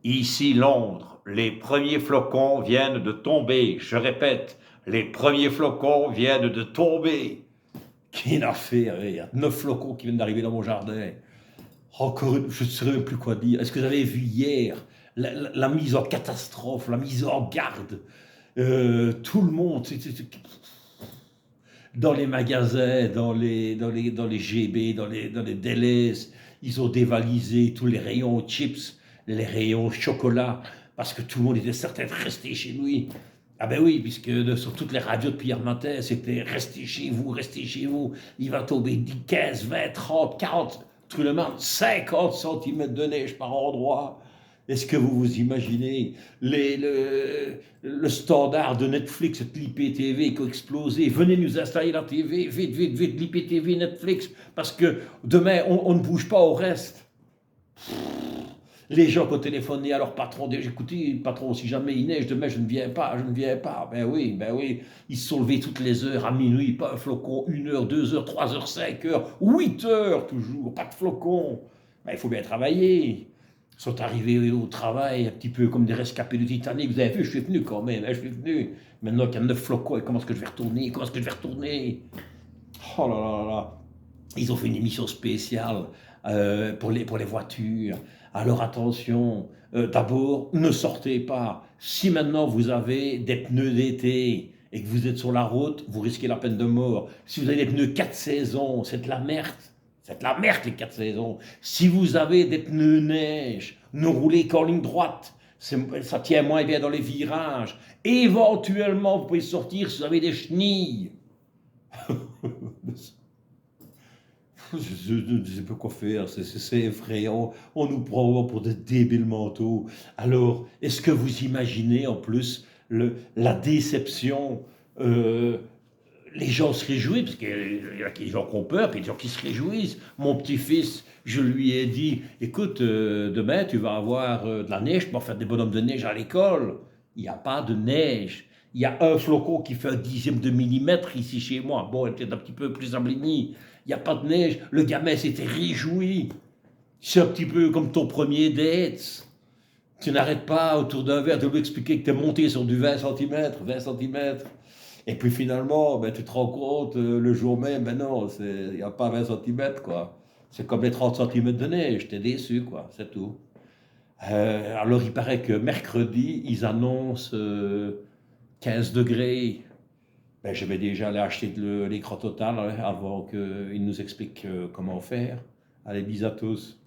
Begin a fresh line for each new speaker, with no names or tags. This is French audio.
Ici Londres, les premiers flocons viennent de tomber. Je répète, les premiers flocons viennent de tomber. Qui n'a fait Il y a 9 flocons qui viennent d'arriver dans mon jardin. Encore je ne saurais même plus quoi dire. Est-ce que vous avez vu hier la mise en catastrophe, la mise en garde? Tout le monde, dans les magasins, dans les GB, dans les Deleuze, ils ont dévalisé tous les rayons chips, les rayons chocolat, parce que tout le monde était certain de rester chez lui. Ah ben oui, puisque sur toutes les radios depuis hier matin, c'était restez chez vous, il va tomber 10, 15, 20, 30, 40, tout le monde, 50 centimètres de neige par endroit. Est-ce que vous vous imaginez le standard de Netflix, l'IPTV qui a explosé? Venez nous installer la TV, vite, vite, vite, l'IPTV, Netflix, parce que demain, on ne bouge pas au reste. Les gens qui ont téléphoné à leur patron, déjà, écoutez, patron, si jamais il neige, demain je ne viens pas, je ne viens pas. Ben oui, ils se sont levés toutes les heures, à minuit, pas un flocon, 1 heure, 2 heures, 3 heures, 5 heures, 8 heures toujours, pas de flocon. Ben, il faut bien travailler. Ils sont arrivés au travail un petit peu comme des rescapés de Titanic. Vous avez vu, je suis venu quand même, hein, je suis venu. Maintenant qu'il y a 9 flocons, comment est-ce que je vais retourner? Comment est-ce que je vais retourner? Oh là là là. Ils ont fait une émission spéciale pour les voitures. Alors attention, d'abord, ne sortez pas. Si maintenant vous avez des pneus d'été et que vous êtes sur la route, vous risquez la peine de mort. Si vous avez des pneus 4 saisons, c'est de la merde. C'est de la merde les 4 saisons. Si vous avez des pneus neige, ne roulez qu'en ligne droite. Ça tient moins bien dans les virages. Éventuellement, vous pouvez sortir si vous avez des chenilles. Je ne sais pas quoi faire, c'est effrayant, on nous prend pour des débiles mentaux. Alors, est-ce que vous imaginez en plus la déception? euh, les gens se réjouissent, parce qu'il y a des gens qui ont peur, puis des gens qui se réjouissent. Mon petit-fils, je lui ai dit, écoute, demain tu vas avoir de la neige, tu vas faire des bonhommes de neige à l'école. Il n'y a pas de neige. Il y a un flocon qui fait un dixième de millimètre ici chez moi. Bon, elle est peut-être un petit peu plus emblénie. Il n'y a pas de neige. Le gamin s'était réjoui. C'est un petit peu comme ton premier date. Tu n'arrêtes pas autour d'un verre de lui expliquer que tu es monté sur du 20 centimètres, 20 centimètres. Et puis finalement, ben, tu te rends compte le jour même, ben non, il n'y a pas 20 centimètres, quoi. C'est comme les 30 centimètres de neige, t'es déçu, quoi, c'est tout. Alors il paraît que mercredi, ils annoncent 15 degrés. Ben, je vais déjà aller acheter l'écran total hein, avant qu'ils nous expliquent comment faire. Allez, bis à tous.